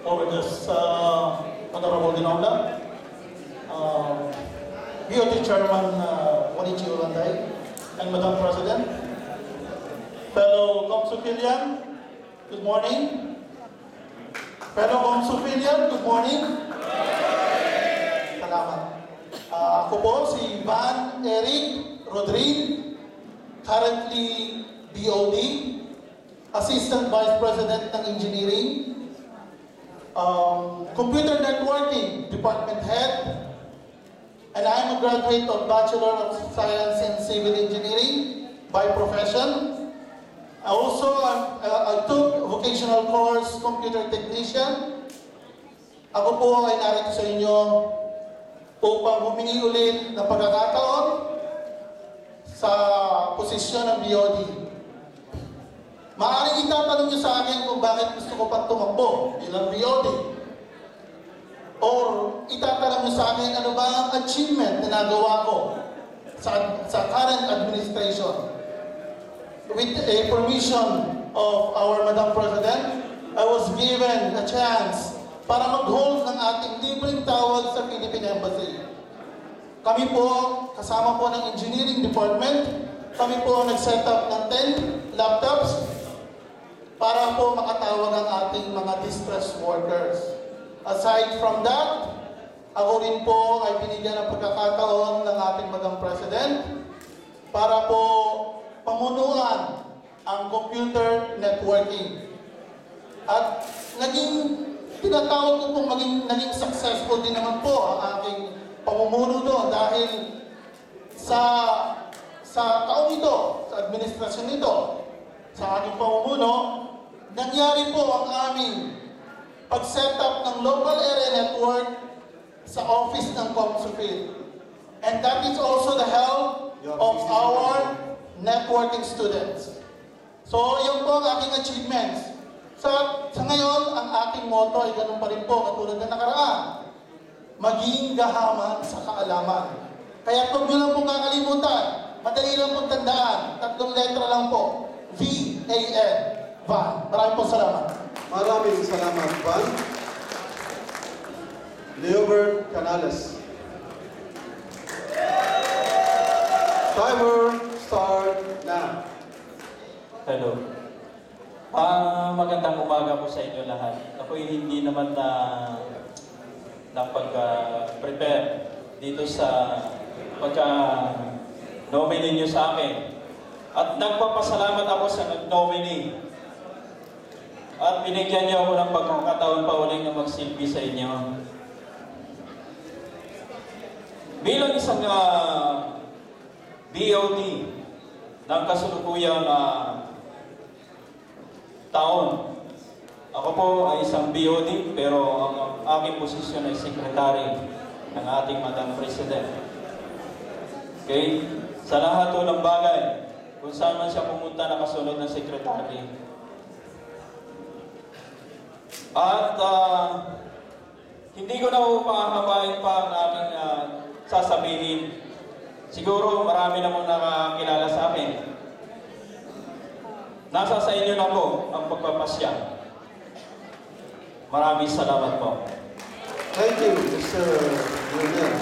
over this Honorable Dinola, BOT Chairman Wanichi Ulanday, and Madam President, fellow Comsupilian, good morning. Fellow Comsupilian, good morning. Salamat. Ako po si Van Eric Rodrigue, currently BOD, Assistant Vice President ng Engineering, Computer Networking Department Head, and I'm a graduate of Bachelor of Science in Civil Engineering by profession. I took vocational course Computer Technician. Ako po ay narito sa inyo upang humingi ulit ng pagkakataon sa posisyon ng BOD. Maaaring itatanong niyo sa akin kung bakit gusto ko pang tumakbo bilang BOD. Or itatanong niyo sa akin ano ba ang achievement na nagawa ko sa current administration. With a permission of our Madam President, I was given a chance para mag-hold ng ating libreng tawag sa Philippine Embassy. Kami po, kasama po ng Engineering Department, kami po nag-set up ng 10 laptops para po makatawag ang ating mga distressed workers. Aside from that, ako rin po ay binigyan ng pagkakataon ng ating Madam President para po pamunuan ang computer networking. At tinatawag ko pong naging successful din naman po ang aking pamumuno doon dahil sa taong ito, sa administrasyon nito, sa aking pamumuno, nangyari po ang aming pag-set up ng local area network sa office ng Comsupil. And that is also the help of our networking students. So, yun po ang aking achievements. Sa ngayon, ang aking motto ay ganun pa rin po, katulad na nakaraan. Maging gahaman sa kaalaman. Kaya huwag nyo lang pong kakalimutan. Madali lang pong tandaan. 3 letra lang po. V-A-N. Van. Maraming po salamat. Maraming salamat, Van. Leobert Canales. Timer start now. Hello. Magandang umaga po sa inyo lahat. Ako hindi naman napag-prepare dito sa pagka-nominee nyo sa akin. At nagpapasalamat ako sa nag-nominee. At binigyan niyo ako ng pagkakataon pa uling na magsilbi sa inyo. Bilang isang BOD ng kasulukuyang taon. Ako po ay isang BOD pero ang aking posisyon ay sekretary ng ating Madam President. Okay? Sa lahat po ng bagay, kung saan man siya pumunta nakasunod ng sekretary. At hindi ko na pahahabain pa ang aking sasabihin. Siguro marami namang nakakilala sa akin. Nasa sa inyo na po ang pagpapasya. Maraming salamat po. Thank you, Mr. Lionel.